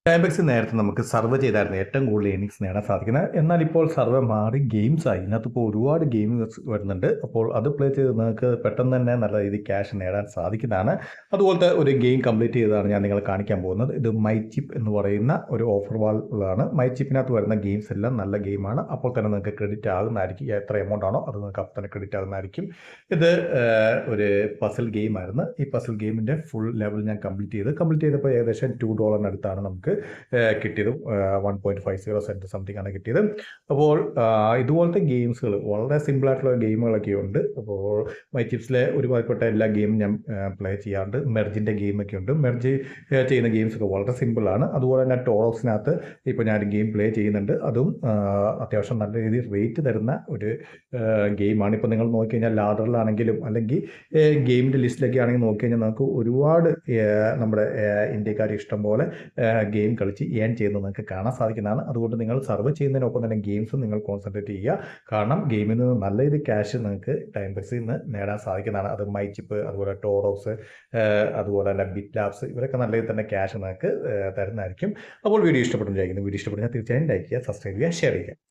ടൈംബെക്സ് നേരത്തെ നമുക്ക് സർവ് ചെയ്തായിരുന്നു ഏറ്റവും കൂടുതൽ ഏണിങ്സ് നേടാൻ സാധിക്കുന്നത്. എന്നാൽ ഇപ്പോൾ സർവേ മാറി ഗെയിംസായി. ഇതിനകത്ത് ഇപ്പോൾ ഒരുപാട് ഗെയിംസ് വരുന്നുണ്ട്. അപ്പോൾ അത് പ്ലേ ചെയ്ത് നിങ്ങൾക്ക് പെട്ടെന്ന് തന്നെ നല്ല രീതിയിൽ ക്യാഷ് നേടാൻ സാധിക്കുന്നതാണ്. അതുപോലത്തെ ഒരു ഗെയിം കംപ്ലീറ്റ് ചെയ്തതാണ് ഞാൻ നിങ്ങളെ കാണിക്കാൻ പോകുന്നത്. ഇത് മൈ ചിപ്പ് എന്ന് പറയുന്ന ഒരു ഓഫർ വാളാണ്. മൈ ചിപ്പിനകത്ത് വരുന്ന ഗെയിംസ് എല്ലാം നല്ല ഗെയിമാണ്. അപ്പോൾ തന്നെ നിങ്ങൾക്ക് ക്രെഡിറ്റ് ആകുന്നതായിരിക്കും. എത്ര എമൗണ്ട് ആണോ അത് നിങ്ങൾക്ക് അപ്പോൾ തന്നെ ക്രെഡിറ്റ് ആകുന്നതായിരിക്കും. ഇത് ഒരു പസിൽ ഗെയിമായിരുന്നു. ഈ പസിൽ ഗെയിമിൻ്റെ ഫുൾ ലെവൽ ഞാൻ കംപ്ലീറ്റ് ചെയ്തപ്പോൾ ഏകദേശം $2 അടുത്താണ് നമുക്ക് കിട്ടിയതും 1.50 സെൻറ്റ് സംതിങ് ആണ് കിട്ടിയത്. അപ്പോൾ ഇതുപോലത്തെ ഗെയിംസുകൾ വളരെ സിമ്പിളായിട്ടുള്ള ഗെയിമുകളൊക്കെ ഉണ്ട്. അപ്പോൾ മൈ ചിപ്സിലെ ഒരുപാടുപെട്ട എല്ലാ ഗെയിമും ഞാൻ പ്ലേ ചെയ്യാറുണ്ട്. മെർജിൻ്റെ ഗെയിമൊക്കെ ഉണ്ട്. മെർജ് ചെയ്യുന്ന ഗെയിംസൊക്കെ വളരെ സിമ്പിളാണ്. അതുപോലെ തന്നെ ടോറോക്സിനകത്ത് ഇപ്പോൾ ഞാൻ ഗെയിം പ്ലേ ചെയ്യുന്നുണ്ട്. അതും അത്യാവശ്യം നല്ല രീതിയിൽ റേറ്റ് തരുന്ന ഒരു ഗെയിമാണ്. ഇപ്പോൾ നിങ്ങൾ നോക്കിക്കഴിഞ്ഞാൽ ലാഡറിലാണെങ്കിലും അല്ലെങ്കിൽ ഗെയിമിൻ്റെ ലിസ്റ്റിലൊക്കെ ആണെങ്കിൽ നോക്കിക്കഴിഞ്ഞാൽ നമുക്ക് ഒരുപാട് നമ്മുടെ ഇന്ത്യക്കാർ ഇഷ്ടം പോലെ ഗെയിം കളിച്ച് ഏൺ ചെയ്യുന്നത് നിങ്ങൾക്ക് കാണാൻ സാധിക്കുന്നതാണ്. അതുകൊണ്ട് നിങ്ങൾ സർവ് ചെയ്യുന്നതിനൊപ്പം തന്നെ ഗെയിംസും നിങ്ങൾ കോൺസെൻട്രേറ്റ് ചെയ്യുക. കാരണം ഗെയിമിൽ നിന്ന് നല്ല രീതിയിൽ ക്യാഷ് നിങ്ങൾക്ക് ടൈംബെക്സിൽ നിന്ന് നേടാൻ സാധിക്കുന്നതാണ്. അത് മൈ ചിപ്പ്, അതുപോലെ ടോറോക്സ്, അതുപോലെ തന്നെ ബിറ്റ് ലാബ്സ്, ഇവരൊക്കെ നല്ല രീതിയിൽ തന്നെ ക്യാഷ് നിങ്ങൾക്ക് തരുന്നതായിരിക്കും. അപ്പോൾ വീഡിയോ ഇഷ്ടപ്പെട്ടു വിചാരിക്കുന്നു. വീഡിയോ ഇഷ്ടപ്പെടുന്ന തീർച്ചയായും ലൈക്ക് ചെയ്യുക, സബ്സ്ക്രൈബ് ചെയ്യുക, ഷെയർ ചെയ്യുക.